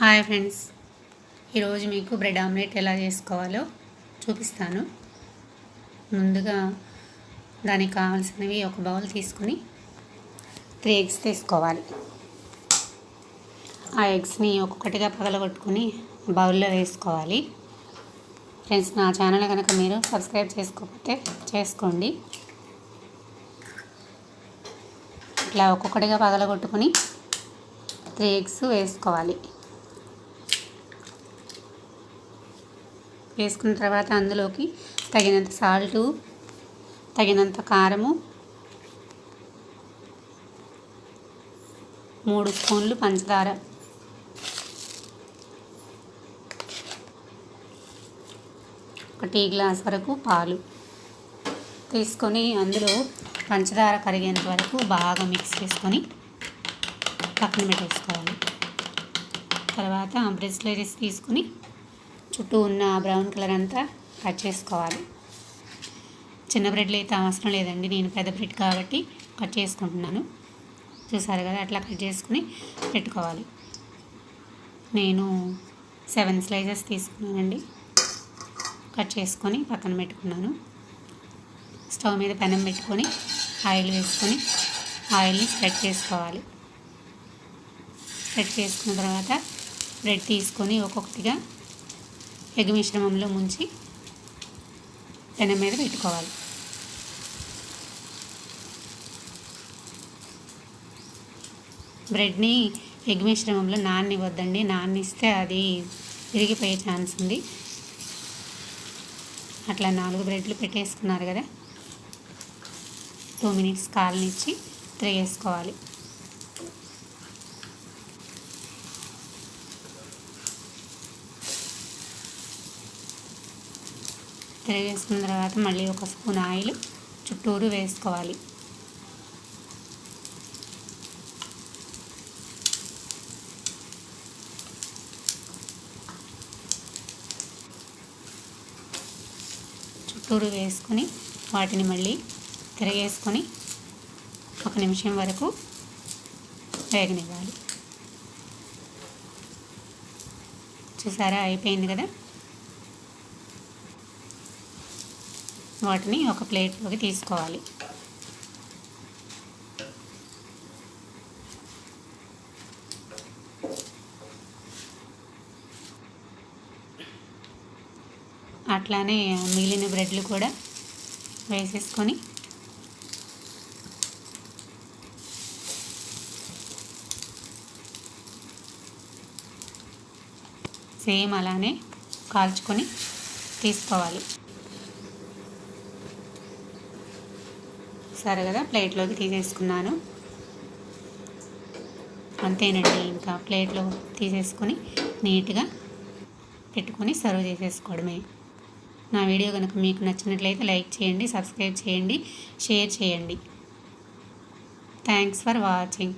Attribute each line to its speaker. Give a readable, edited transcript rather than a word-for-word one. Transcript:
Speaker 1: Hi friends, ఈరోజు మీకు bread omelette ఎలా చేసుకోవాలో చూపిస్తాను. ముందుగా దానికి కావాల్సినవి ఒక బౌల్ తీసుకొని 3 ఎగ్స్ తీసుకోవాలి. ఆ ఎగ్స్ని ఒక్కొక్కటిగా పగలగొట్టుకొని బౌల్లో వేసుకోవాలి. ఫ్రెండ్స్, నా ఛానల్ కనుక మీరు సబ్స్క్రైబ్ చేసుకోకపోతే చేసుకోండి. ఇట్లా ఒక్కొక్కటిగా పగలగొట్టుకొని 3 ఎగ్స్ వేసుకోవాలి. వేసుకున్న తర్వాత అందులోకి తగినంత సాల్టు, తగినంత కారము, 3 స్పూన్లు పంచదార, ఒక టీ గ్లాస్ వరకు పాలు తీసుకొని అందులో పంచదార కరిగేంత వరకు బాగా మిక్స్ చేసుకొని పక్కన పెట్టేసుకోవాలి. తర్వాత బ్రెడ్ స్లైసెస్ తీసుకొని చుట్టూ ఉన్న బ్రౌన్ కలర్ అంతా కట్ చేసుకోవాలి. చిన్న బ్రెడ్లు అయితే అవసరం లేదండి, నేను పెద్ద బ్రెడ్ కాబట్టి కట్ చేసుకుంటున్నాను. చూసారు కదా, అట్లా కట్ చేసుకుని పెట్టుకోవాలి. నేను 7 స్లైసెస్ తీసుకున్నానండి. కట్ చేసుకొని పక్కన పెట్టుకున్నాను. స్టవ్ మీద పెనం పెట్టుకొని ఆయిల్ వేసుకొని ఆయిల్ని స్ప్రెడ్ చేసుకోవాలి. స్ప్రెడ్ చేసుకున్న తర్వాత బ్రెడ్ తీసుకొని ఒక్కొక్కటిగా ఎగ్ మిశ్రమంలో ముంచి పెనం మీద పెట్టుకోవాలి. బ్రెడ్ని ఎగ్ మిశ్రమంలో నాననివ్వద్దండి, నాననిస్తే అది విరిగిపోయే ఛాన్స్ ఉంది. అట్లా 4 బ్రెడ్లు పెట్టేసుకున్నారు కదా, 2 మినిట్స్ కాలనిచ్చి తిరిగేసుకోవాలి. తిరిగేసుకున్న తర్వాత మళ్ళీ ఒక స్పూన్ ఆయిల్ చుట్టూరు వేసుకోవాలి. చుట్టూరు వేసుకొని వాటిని మళ్ళీ తిరిగేసుకొని 1 నిమిషం వరకు వేగనివ్వాలి. చూసారా, అయిపోయింది కదా. వాటిని ఒక ప్లేట్లోకి తీసుకోవాలి. అట్లానే మిగిలిన బ్రెడ్లు కూడా వేసేసుకొని సేమ్ అలానే కాల్చుకొని తీసుకోవాలి. సరే కదా, ప్లేట్లోకి తీసేసుకున్నాను. అంతేనండి, ఇంకా ప్లేట్లో తీసేసుకొని నీట్గా పెట్టుకొని సర్వ్ చేసేసుకోవడమే. నా వీడియో కనుక మీకు నచ్చినట్లయితే లైక్ చేయండి, సబ్స్క్రైబ్ చేయండి, షేర్ చేయండి. Thanks for watching.